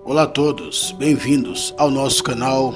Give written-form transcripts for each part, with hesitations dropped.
Olá a todos, bem-vindos ao nosso canal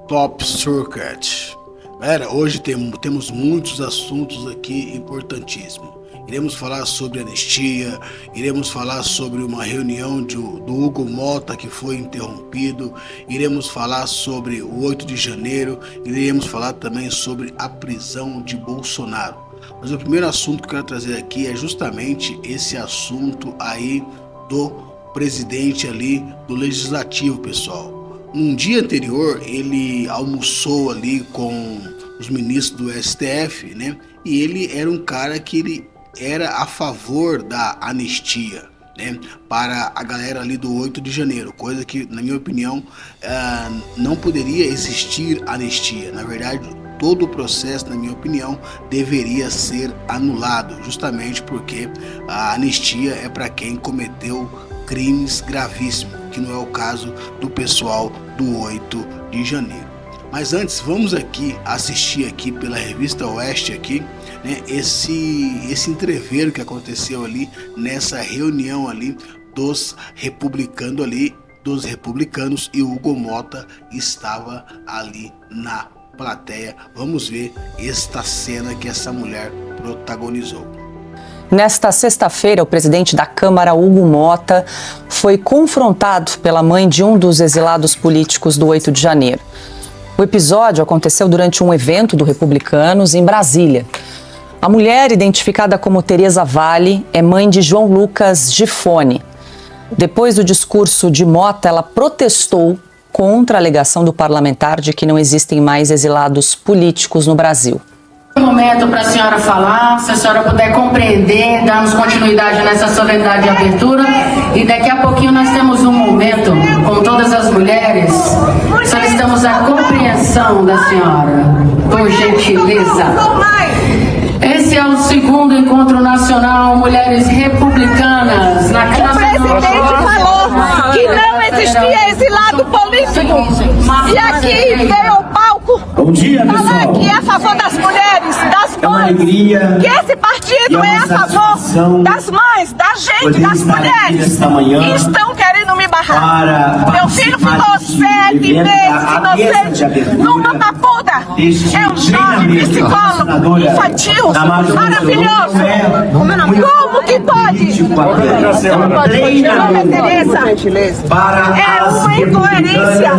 Top Circuit. Galera, hoje temos muitos assuntos aqui importantíssimos. Iremos falar sobre anistia, iremos falar sobre uma reunião do Hugo Mota que foi interrompido, iremos falar sobre o 8 de janeiro, iremos falar também sobre a prisão de Bolsonaro. Mas o primeiro assunto que eu quero trazer aqui é justamente esse assunto aí do presidente ali do Legislativo, pessoal. Um dia anterior ele almoçou ali com os ministros do STF, né? E ele era um cara que ele era a favor da anistia, né, para a galera ali do 8 de janeiro, coisa que, na minha opinião, não poderia existir anistia. Na verdade, todo o processo, na minha opinião, deveria ser anulado, justamente porque a anistia é para quem cometeu crimes gravíssimos, que não é o caso do pessoal do 8 de janeiro. Mas antes, vamos aqui assistir aqui pela Revista Oeste aqui, né, esse entreveiro que aconteceu ali nessa reunião ali dos republicanos e o Hugo Mota estava ali na plateia. Vamos ver esta cena que essa mulher protagonizou. Nesta sexta-feira, o presidente da Câmara, Hugo Mota, foi confrontado pela mãe de um dos exilados políticos do 8 de janeiro. O episódio aconteceu durante um evento do Republicanos em Brasília. A mulher, identificada como Tereza Vale, é mãe de João Lucas Gifone. Depois do discurso de Mota, ela protestou contra a alegação do parlamentar de que não existem mais exilados políticos no Brasil. Um momento para a senhora falar, se a senhora puder compreender, darmos continuidade nessa solenidade de abertura, e daqui a pouquinho nós temos um momento com todas as mulheres, solicitamos a compreensão da senhora, por gentileza. Esse é o segundo encontro nacional Mulheres Republicanas na Câmara. O presidente falou que não existia exilado político e aqui veio ao palco falar que é a favor das mulheres, das mães, que esse partido é a favor das mães, da gente, das mulheres, e estão querendo me barrar. Meu filho ficou 7 meses inocente numa papuda. É um jovem psicólogo infantil maravilhoso. Como que pode? Não pode continuar, Tereza. É uma incoerência.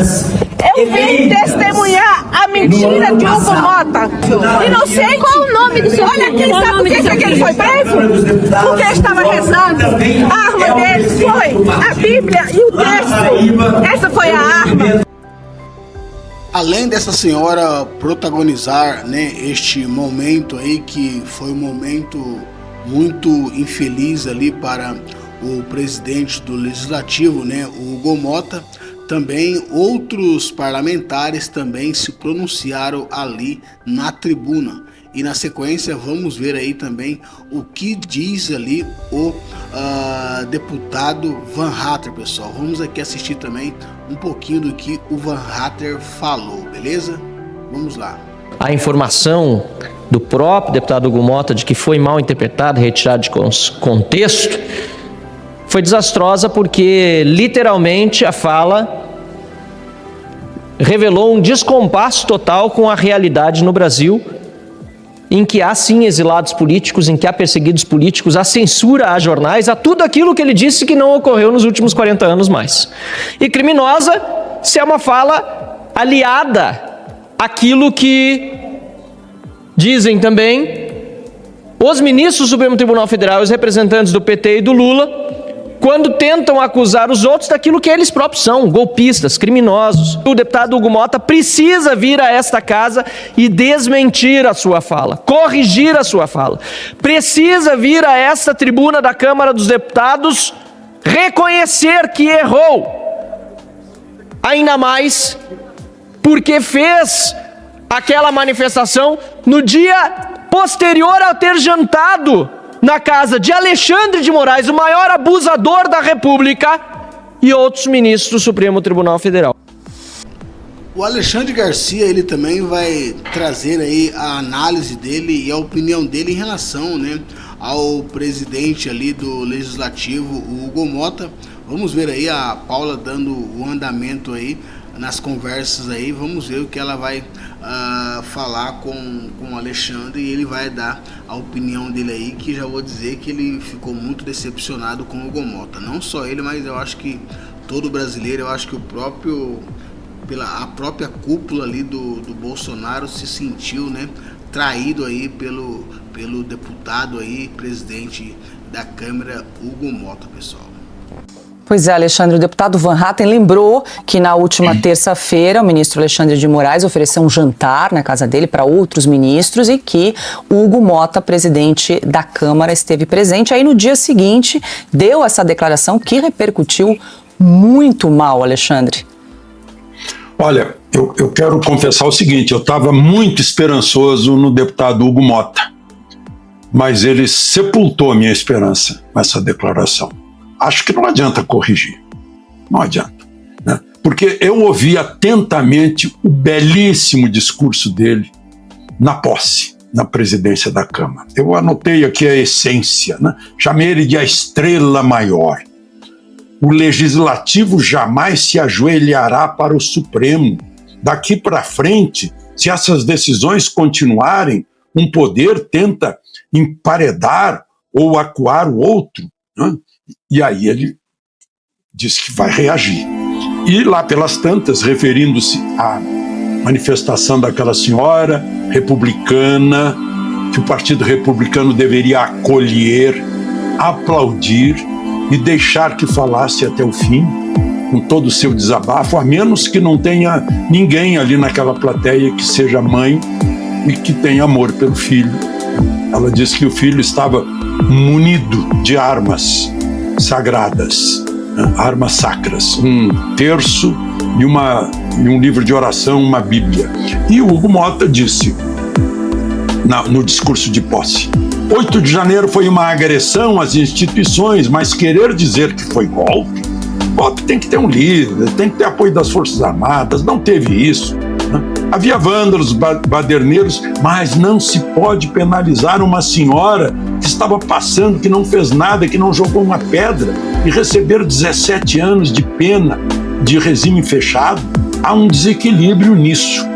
Eu vim testemunhar a mentira de Hugo Mota. Inocente. Qual o nome do senhor? Olha aqui, sabe por que ele foi preso? Porque estava rezando. A arma dele foi a Bíblia e o texto. Essa foi a arma. Além dessa senhora protagonizar, né, este momento aí, que foi um momento muito infeliz ali para o presidente do Legislativo, né, o Hugo Mota, também outros parlamentares também se pronunciaram ali na tribuna. E na sequência vamos ver aí também o que diz ali o deputado Van Hatter, pessoal. Vamos aqui assistir também um pouquinho do que o Van Hatter falou, beleza? Vamos lá. A informação do próprio deputado Hugo Mota de que foi mal interpretado, retirado de contexto, foi desastrosa porque literalmente a fala revelou um descompasso total com a realidade no Brasil, em que há sim exilados políticos, em que há perseguidos políticos, há censura a jornais, há tudo aquilo que ele disse que não ocorreu nos últimos 40 anos mais. E criminosa se é uma fala aliada àquilo que dizem também os ministros do Supremo Tribunal Federal, os representantes do PT e do Lula, quando tentam acusar os outros daquilo que eles próprios são, golpistas, criminosos. O deputado Hugo Mota precisa vir a esta casa e desmentir a sua fala, corrigir a sua fala. Precisa vir a esta tribuna da Câmara dos Deputados reconhecer que errou. Ainda mais porque fez aquela manifestação no dia posterior a ter jantado na casa de Alexandre de Moraes, o maior abusador da República, e outros ministros do Supremo Tribunal Federal. O Alexandre Garcia, ele também vai trazer aí a análise dele e a opinião dele em relação, né, ao presidente ali do Legislativo, o Hugo Mota, Vamos ver aí a Paula dando o andamento aí nas conversas aí, vamos ver o que ela vai falar com o Alexandre, e ele vai dar a opinião dele aí, que já vou dizer que ele ficou muito decepcionado com o Hugo Mota. Não só ele, mas eu acho que todo brasileiro, eu acho que a própria cúpula ali do Bolsonaro se sentiu, né, traído aí pelo deputado aí, presidente da Câmara, Hugo Mota, pessoal. Pois é, Alexandre, o deputado Van Hatten lembrou que na última terça-feira o ministro Alexandre de Moraes ofereceu um jantar na casa dele para outros ministros e que Hugo Mota, presidente da Câmara, esteve presente. Aí no dia seguinte deu essa declaração que repercutiu muito mal, Alexandre. Olha, eu quero confessar o seguinte, eu estava muito esperançoso no deputado Hugo Mota, mas ele sepultou a minha esperança com essa declaração. Acho que não adianta corrigir, não adianta, né? Porque eu ouvi atentamente o belíssimo discurso dele na posse, na presidência da Câmara. Eu anotei aqui a essência, né? Chamei ele de a estrela maior. O Legislativo jamais se ajoelhará para o Supremo. Daqui para frente, se essas decisões continuarem, um poder tenta emparedar ou acuar o outro, né? E aí ele diz que vai reagir. E lá pelas tantas, referindo-se à manifestação daquela senhora republicana, que o Partido Republicano deveria acolher, aplaudir e deixar que falasse até o fim, com todo o seu desabafo, a menos que não tenha ninguém ali naquela plateia que seja mãe e que tenha amor pelo filho. Ela disse que o filho estava munido de armas sagradas, armas sacras, um terço e um livro de oração, uma Bíblia. E o Hugo Mota disse, no discurso de posse, 8 de janeiro foi uma agressão às instituições, mas querer dizer que foi golpe tem que ter um líder, tem que ter apoio das Forças Armadas, não teve isso. Havia vândalos, baderneiros, mas não se pode penalizar uma senhora que estava passando, que não fez nada, que não jogou uma pedra e receber 17 anos de pena de regime fechado. Há um desequilíbrio nisso.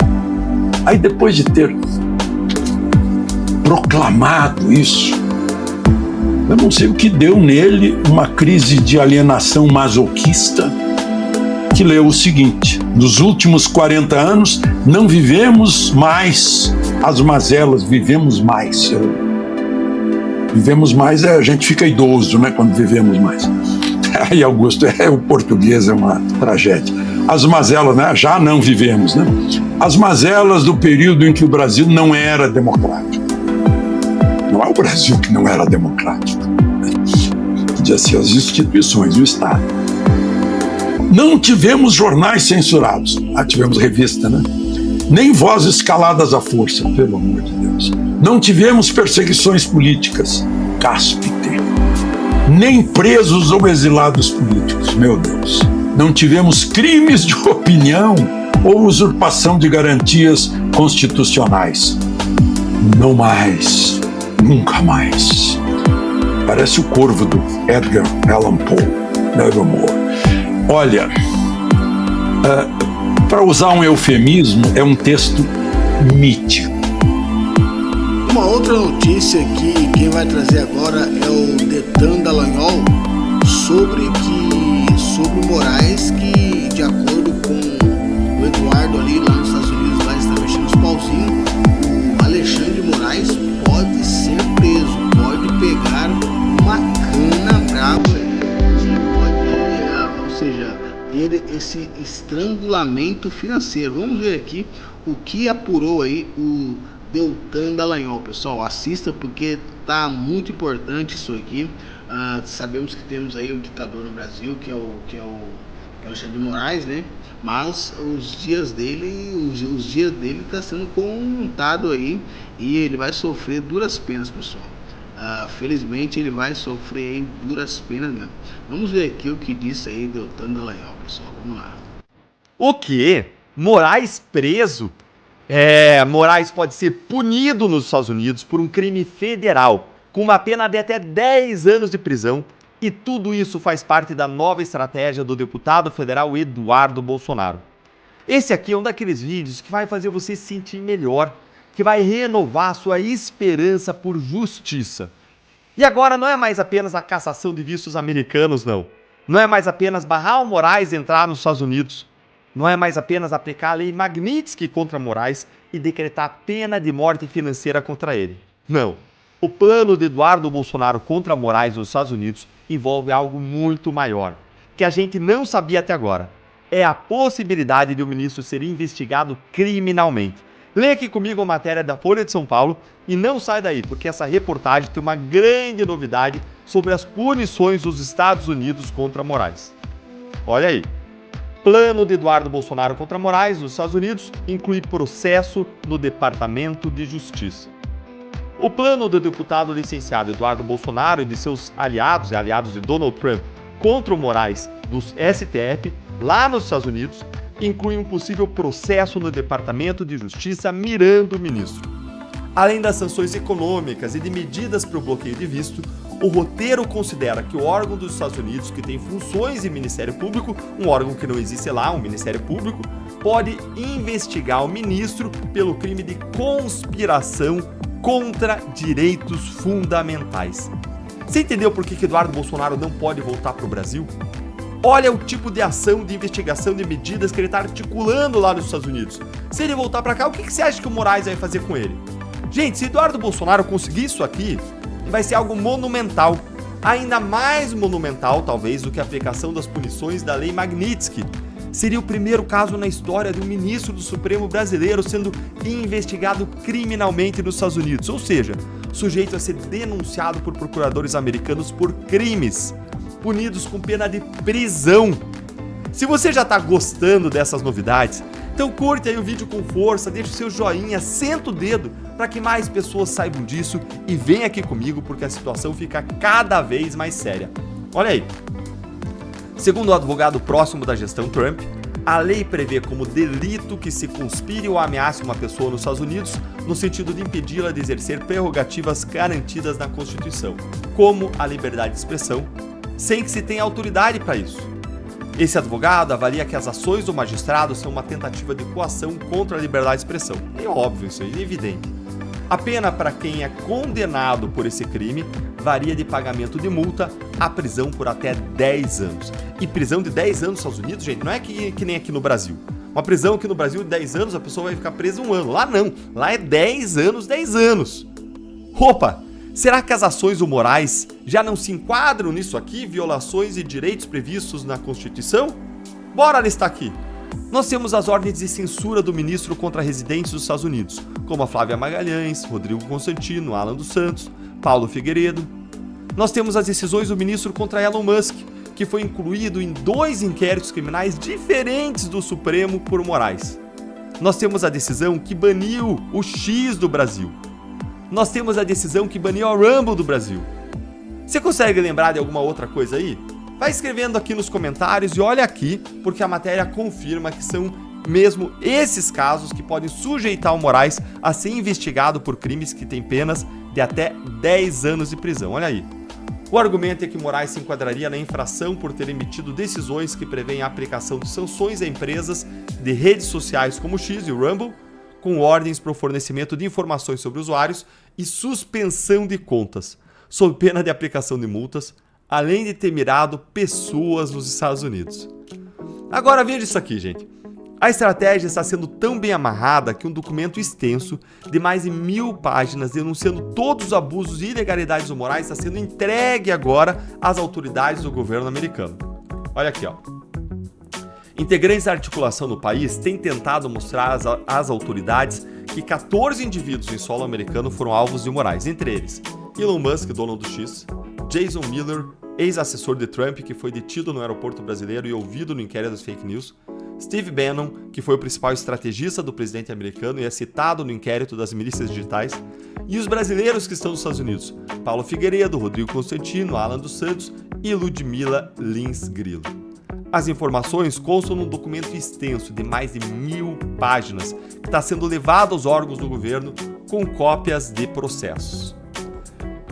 Aí depois de ter proclamado isso, eu não sei o que deu nele, uma crise de alienação masoquista, que leu o seguinte: nos últimos 40 anos não vivemos mais as mazelas, vivemos mais. Vivemos mais, a gente fica idoso, né, quando vivemos mais. Aí, Augusto, o português é uma tragédia. As mazelas, né, já não vivemos, né? As mazelas do período em que o Brasil não era democrático. Não é o Brasil que não era democrático. Podia ser as instituições, o Estado. Não tivemos jornais censurados. Tivemos revista, né? Nem vozes caladas à força, pelo amor de Deus. Não tivemos perseguições políticas. Cáspite. Nem presos ou exilados políticos, meu Deus. Não tivemos crimes de opinião ou usurpação de garantias constitucionais. Não mais. Nunca mais. Parece o corvo do Edgar Allan Poe. Nevermore. Olha, para usar um eufemismo, é um texto mítico. Uma outra notícia que quem vai trazer agora é o Deltan Dallagnol sobre Moraes, que de acordo com o Eduardo ali lá nos Estados Unidos, lá está mexendo os pauzinhos, o Alexandre de Moraes pode ser preso, pode pegar uma cana brava, ou seja, ter esse estrangulamento financeiro. Vamos ver aqui o que apurou aí o Deltan Dallagnol, pessoal. Assista porque tá muito importante isso aqui. Sabemos que temos aí o ditador no Brasil, que é o Alexandre de Moraes, né? Mas os dias dele tá sendo contado aí e ele vai sofrer duras penas, pessoal. Felizmente ele vai sofrer aí duras penas mesmo. Vamos ver aqui o que disse aí Deltan Dallagnol, pessoal. Vamos lá. O quê? Moraes preso? Moraes pode ser punido nos Estados Unidos por um crime federal, com uma pena de até 10 anos de prisão, E tudo isso faz parte da nova estratégia do deputado federal Eduardo Bolsonaro. Esse aqui é um daqueles vídeos que vai fazer você se sentir melhor, que vai renovar sua esperança por justiça. E agora não é mais apenas a cassação de vistos americanos, não. Não é mais apenas barrar o Moraes entrar nos Estados Unidos. Não é mais apenas aplicar a lei Magnitsky contra Moraes e decretar pena de morte financeira contra ele. Não. O plano de Eduardo Bolsonaro contra Moraes nos Estados Unidos envolve algo muito maior, que a gente não sabia até agora. É a possibilidade de o ministro ser investigado criminalmente. Leia aqui comigo a matéria da Folha de São Paulo e não sai daí, porque essa reportagem tem uma grande novidade sobre as punições dos Estados Unidos contra Moraes. Olha aí. Plano de Eduardo Bolsonaro contra Moraes nos Estados Unidos inclui processo no Departamento de Justiça. O plano do deputado licenciado Eduardo Bolsonaro e de seus aliados e aliados de Donald Trump contra o Moraes do STF, lá nos Estados Unidos, inclui um possível processo no Departamento de Justiça mirando o ministro. Além das sanções econômicas e de medidas para o bloqueio de visto, o roteiro considera que o órgão dos Estados Unidos, que tem funções em Ministério Público, um órgão que não existe lá, um Ministério Público, pode investigar o ministro pelo crime de conspiração contra direitos fundamentais. Você entendeu por que Eduardo Bolsonaro não pode voltar para o Brasil? Olha o tipo de ação, de investigação, de medidas que ele está articulando lá nos Estados Unidos. Se ele voltar para cá, o que você acha que o Moraes vai fazer com ele? Gente, se Eduardo Bolsonaro conseguir isso aqui, vai ser algo monumental. Ainda mais monumental, talvez, do que a aplicação das punições da lei Magnitsky. Seria o primeiro caso na história de um ministro do Supremo brasileiro sendo investigado criminalmente nos Estados Unidos. Ou seja, sujeito a ser denunciado por procuradores americanos por crimes, punidos com pena de prisão. Se você já está gostando dessas novidades, então curte aí o vídeo com força, deixa o seu joinha, senta o dedo para que mais pessoas saibam disso e vem aqui comigo porque a situação fica cada vez mais séria. Olha aí. Segundo o advogado próximo da gestão Trump, a lei prevê como delito que se conspire ou ameace uma pessoa nos Estados Unidos no sentido de impedi-la de exercer prerrogativas garantidas na Constituição, como a liberdade de expressão, sem que se tenha autoridade para isso. Esse advogado avalia que as ações do magistrado são uma tentativa de coação contra a liberdade de expressão. É óbvio isso aí, é evidente. A pena para quem é condenado por esse crime varia de pagamento de multa a prisão por até 10 anos. E prisão de 10 anos nos Estados Unidos, gente, não é que nem aqui no Brasil. Uma prisão aqui no Brasil de 10 anos, a pessoa vai ficar presa 1 ano. Lá não, lá é 10 anos, 10 anos. Opa! Será que as ações do Moraes já não se enquadram nisso aqui, violações de direitos previstos na Constituição? Bora listar aqui. Nós temos as ordens de censura do ministro contra residentes dos Estados Unidos, como a Flávia Magalhães, Rodrigo Constantino, Alan dos Santos, Paulo Figueiredo. Nós temos as decisões do ministro contra Elon Musk, que foi incluído em 2 inquéritos criminais diferentes do Supremo por Moraes. Nós temos a decisão que baniu o X do Brasil. Nós temos a decisão que baniu a Rumble do Brasil. Você consegue lembrar de alguma outra coisa aí? Vai escrevendo aqui nos comentários e olha aqui, porque a matéria confirma que são mesmo esses casos que podem sujeitar o Moraes a ser investigado por crimes que têm penas de até 10 anos de prisão. Olha aí. O argumento é que Moraes se enquadraria na infração por ter emitido decisões que prevêem a aplicação de sanções a empresas de redes sociais como o X e o Rumble, com ordens para o fornecimento de informações sobre usuários e suspensão de contas, sob pena de aplicação de multas, além de ter mirado pessoas nos Estados Unidos. Agora veja isso aqui, gente. A estratégia está sendo tão bem amarrada que um documento extenso, de mais de 1000 páginas, denunciando todos os abusos e ilegalidades do Moraes, está sendo entregue agora às autoridades do governo americano. Olha aqui, ó. Integrantes da articulação no país têm tentado mostrar às autoridades que 14 indivíduos em solo americano foram alvos de Moraes, entre eles Elon Musk, dono do X, Jason Miller, ex-assessor de Trump, que foi detido no aeroporto brasileiro e ouvido no inquérito das fake news, Steve Bannon, que foi o principal estrategista do presidente americano e é citado no inquérito das milícias digitais, e os brasileiros que estão nos Estados Unidos, Paulo Figueiredo, Rodrigo Constantino, Alan dos Santos e Ludmila Lins Grillo. As informações constam num documento extenso de mais de 1000 páginas que está sendo levado aos órgãos do governo com cópias de processos.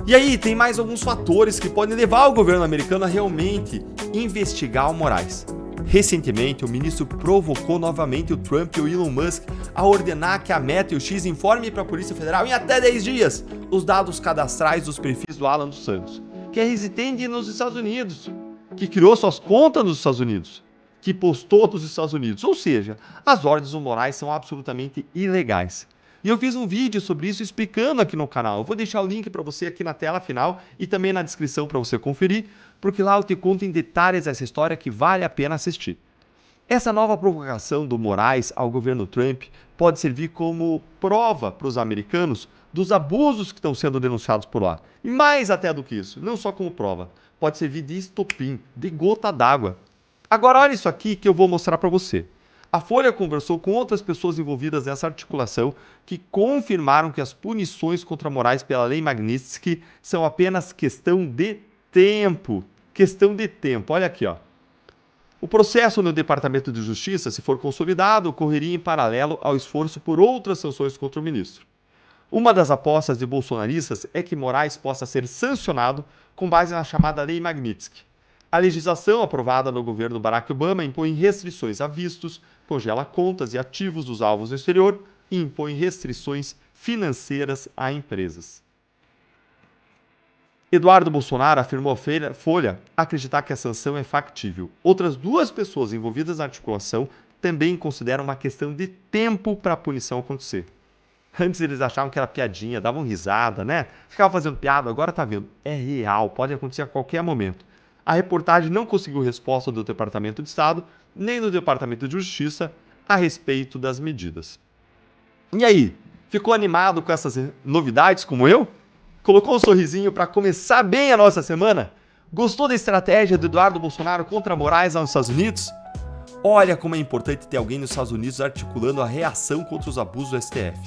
E aí, tem mais alguns fatores que podem levar o governo americano a realmente investigar o Moraes. Recentemente, o ministro provocou novamente o Trump e o Elon Musk a ordenar que a Meta e o X informem para a Polícia Federal em até 10 dias os dados cadastrais dos perfis do Alan dos Santos, que é residente nos Estados Unidos, que criou suas contas nos Estados Unidos, que postou nos Estados Unidos. Ou seja, as ordens do Moraes são absolutamente ilegais. E eu fiz um vídeo sobre isso explicando aqui no canal. Eu vou deixar o link para você aqui na tela final e também na descrição para você conferir, porque lá eu te conto em detalhes essa história que vale a pena assistir. Essa nova provocação do Moraes ao governo Trump pode servir como prova para os americanos dos abusos que estão sendo denunciados por lá. E mais até do que isso, não só como prova, pode servir de estopim, de gota d'água. Agora olha isso aqui que eu vou mostrar para você. A Folha conversou com outras pessoas envolvidas nessa articulação que confirmaram que as punições contra Moraes pela Lei Magnitsky são apenas questão de tempo. Questão de tempo. Olha aqui, ó. O processo no Departamento de Justiça, se for consolidado, ocorreria em paralelo ao esforço por outras sanções contra o ministro. Uma das apostas de bolsonaristas é que Moraes possa ser sancionado com base na chamada Lei Magnitsky. A legislação aprovada no governo Barack Obama impõe restrições a vistos, congela contas e ativos dos alvos no exterior e impõe restrições financeiras a empresas. Eduardo Bolsonaro afirmou à Folha acreditar que a sanção é factível. Outras duas pessoas envolvidas na articulação também consideram uma questão de tempo para a punição acontecer. Antes eles achavam que era piadinha, davam risada, né? Ficavam fazendo piada, agora tá vendo. É real, pode acontecer a qualquer momento. A reportagem não conseguiu resposta do Departamento de Estado, nem do Departamento de Justiça, a respeito das medidas. E aí, ficou animado com essas novidades como eu? Colocou um sorrisinho para começar bem a nossa semana? Gostou da estratégia do Eduardo Bolsonaro contra Moraes lá nos Estados Unidos? Olha como é importante ter alguém nos Estados Unidos articulando a reação contra os abusos do STF.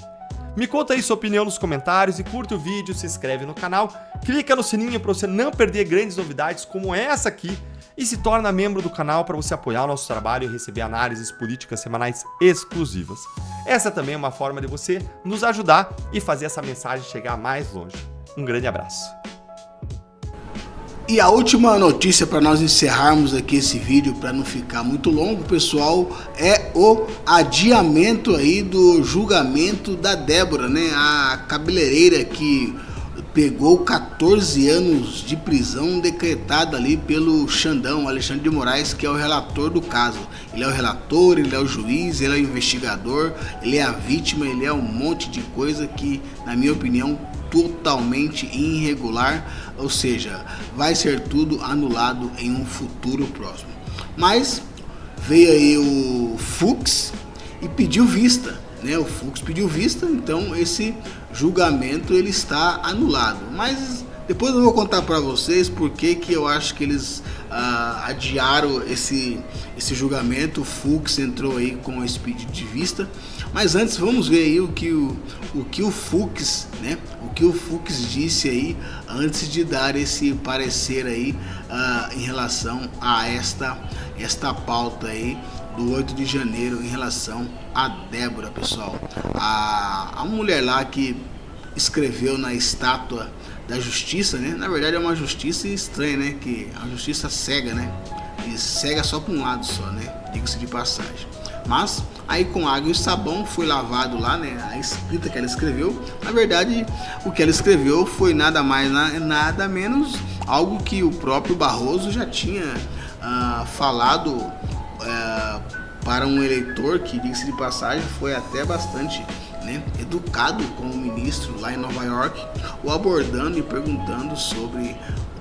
Me conta aí sua opinião nos comentários e curte o vídeo, se inscreve no canal, clica no sininho para você não perder grandes novidades como essa aqui e se torna membro do canal para você apoiar o nosso trabalho e receber análises políticas semanais exclusivas. Essa também é uma forma de você nos ajudar e fazer essa mensagem chegar mais longe. Um grande abraço. E a última notícia para nós encerrarmos aqui esse vídeo, para não ficar muito longo, pessoal, é o adiamento aí do julgamento da Débora, né? A cabeleireira que pegou 14 anos de prisão decretada ali pelo Xandão, Alexandre de Moraes, que é o relator do caso. Ele é o relator, ele é o juiz, ele é o investigador, ele é a vítima, ele é um monte de coisa que, na minha opinião, totalmente irregular, ou seja, vai ser tudo anulado em um futuro próximo. Mas veio aí o Fux e pediu vista, né? O Fux pediu vista, então esse julgamento ele está anulado. Mas depois eu vou contar para vocês por que eu acho que eles adiaram esse julgamento. O Fux entrou aí com esse pedido de vista. Mas antes vamos ver aí o que o Fux, né? O que o Fux disse aí antes de dar esse parecer aí em relação a esta pauta aí do 8 de janeiro em relação a Débora, pessoal. A mulher lá que escreveu na estátua da justiça, né? Na verdade é uma justiça estranha, né? Que é uma justiça cega, né? E cega só para um lado só, né? Diga-se de passagem. Mas aí com água e sabão foi lavado lá, né? A escrita que ela escreveu. Na verdade, o que ela escreveu foi nada mais, nada menos algo que o próprio Barroso já tinha falado para um eleitor que, diga-se de passagem, foi até bastante, né, educado com o ministro lá em Nova York, o abordando e perguntando sobre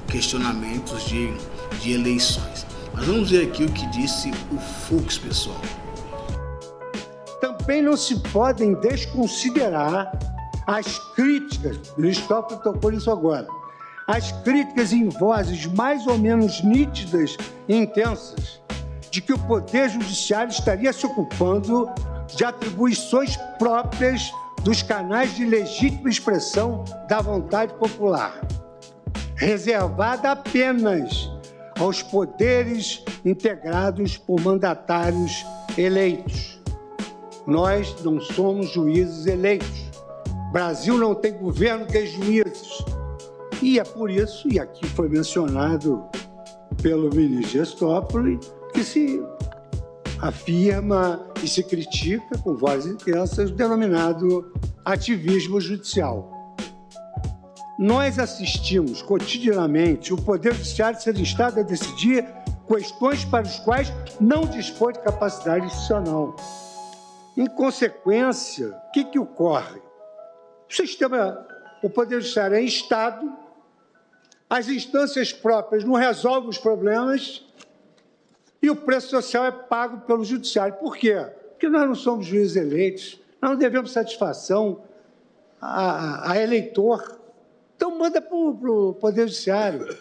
questionamentos de eleições. Mas vamos ver aqui o que disse o Fux, pessoal. Também não se podem desconsiderar as críticas, o Cristóvão tocou nisso agora, as críticas em vozes mais ou menos nítidas e intensas de que o Poder Judiciário estaria se ocupando de atribuições próprias dos canais de legítima expressão da vontade popular, reservada apenas aos poderes integrados por mandatários eleitos. Nós não somos juízes eleitos. Brasil não tem governo de juízes. E é por isso, e aqui foi mencionado pelo ministro Dias Toffoli, que se afirma e se critica com vozes intensas o denominado ativismo judicial. Nós assistimos cotidianamente o Poder Judiciário ser instado a decidir questões para as quais não dispõe de capacidade institucional. Em consequência, o que ocorre? O Poder Judiciário é instado, as instâncias próprias não resolvem os problemas e o preço social é pago pelo Judiciário. Por quê? Porque nós não somos juízes eleitos, nós não devemos satisfação a eleitor. Então, manda para o Poder Judiciário.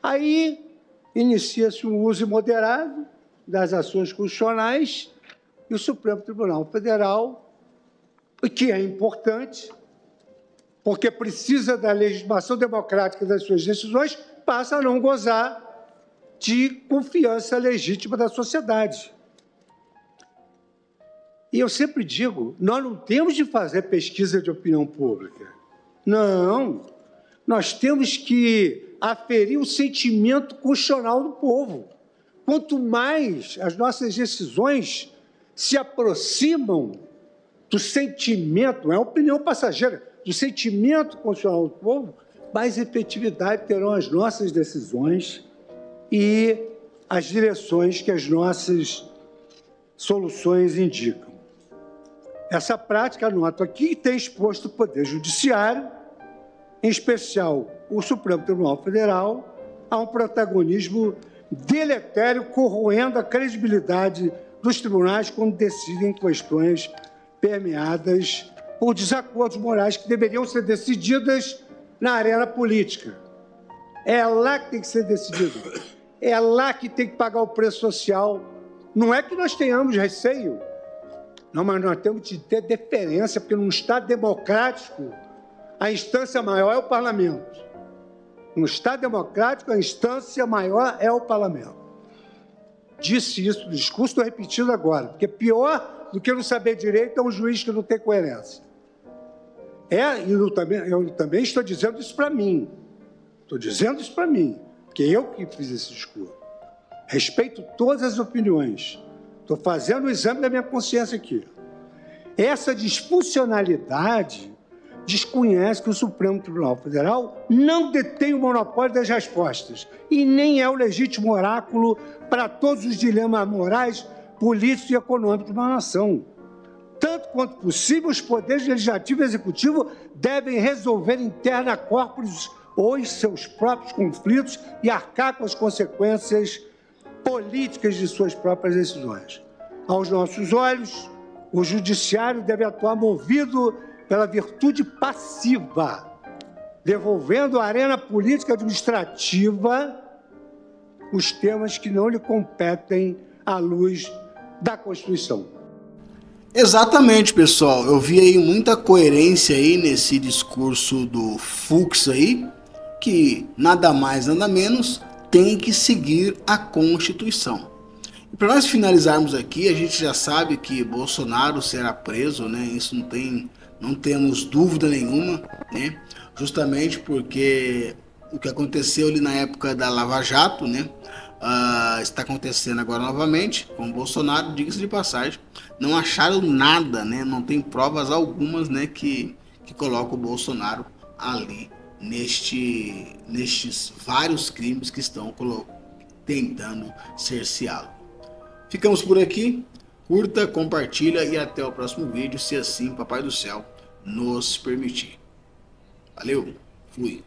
Aí, inicia-se um uso imoderado das ações constitucionais e o Supremo Tribunal Federal, que é importante, porque precisa da legitimação democrática das suas decisões, passa a não gozar de confiança legítima da sociedade. E eu sempre digo, nós não temos de fazer pesquisa de opinião pública. Não. Nós temos que aferir o sentimento constitucional do povo. Quanto mais as nossas decisões se aproximam do sentimento, não é opinião passageira, do sentimento constitucional do povo, mais efetividade terão as nossas decisões e as direções que as nossas soluções indicam. Essa prática, anoto aqui, tem exposto o Poder Judiciário, em especial o Supremo Tribunal Federal, a um protagonismo deletério, corroendo a credibilidade dos tribunais quando decidem questões permeadas por desacordos morais que deveriam ser decididas na arena política. É lá que tem que ser decidido. É lá que tem que pagar o preço social. Não é que nós tenhamos receio, não, mas nós temos de ter deferência, porque num Estado democrático, a instância maior é o parlamento. No Estado democrático, a instância maior é o parlamento. Disse isso no discurso, estou repetindo agora, porque pior do que não saber direito é um juiz que não tem coerência. E eu também estou dizendo isso para mim. Estou dizendo isso para mim, porque eu que fiz esse discurso. Respeito todas as opiniões. Estou fazendo o exame da minha consciência aqui. Essa disfuncionalidade desconhece que o Supremo Tribunal Federal não detém o monopólio das respostas e nem é o legítimo oráculo para todos os dilemas morais, políticos e econômicos de uma nação. Tanto quanto possível, os poderes legislativo e executivo devem resolver interna corporis os seus próprios conflitos e arcar com as consequências políticas de suas próprias decisões. Aos nossos olhos, o judiciário deve atuar movido pela virtude passiva, devolvendo à arena política administrativa os temas que não lhe competem à luz da Constituição. Exatamente, pessoal. Eu vi aí muita coerência aí nesse discurso do Fux aí, que nada mais, nada menos tem que seguir a Constituição. E para nós finalizarmos aqui, a gente já sabe que Bolsonaro será preso, né? Isso não temos dúvida nenhuma, né? Justamente porque o que aconteceu ali na época da Lava Jato, né? Está acontecendo agora novamente com o Bolsonaro, diga-se de passagem. Não acharam nada, né? Não tem provas algumas, né? Que colocam o Bolsonaro ali nestes vários crimes que estão tentando cerceá-lo. Ficamos por aqui. Curta, compartilha e até o próximo vídeo, se assim Papai do Céu nos permitir. Valeu, fui.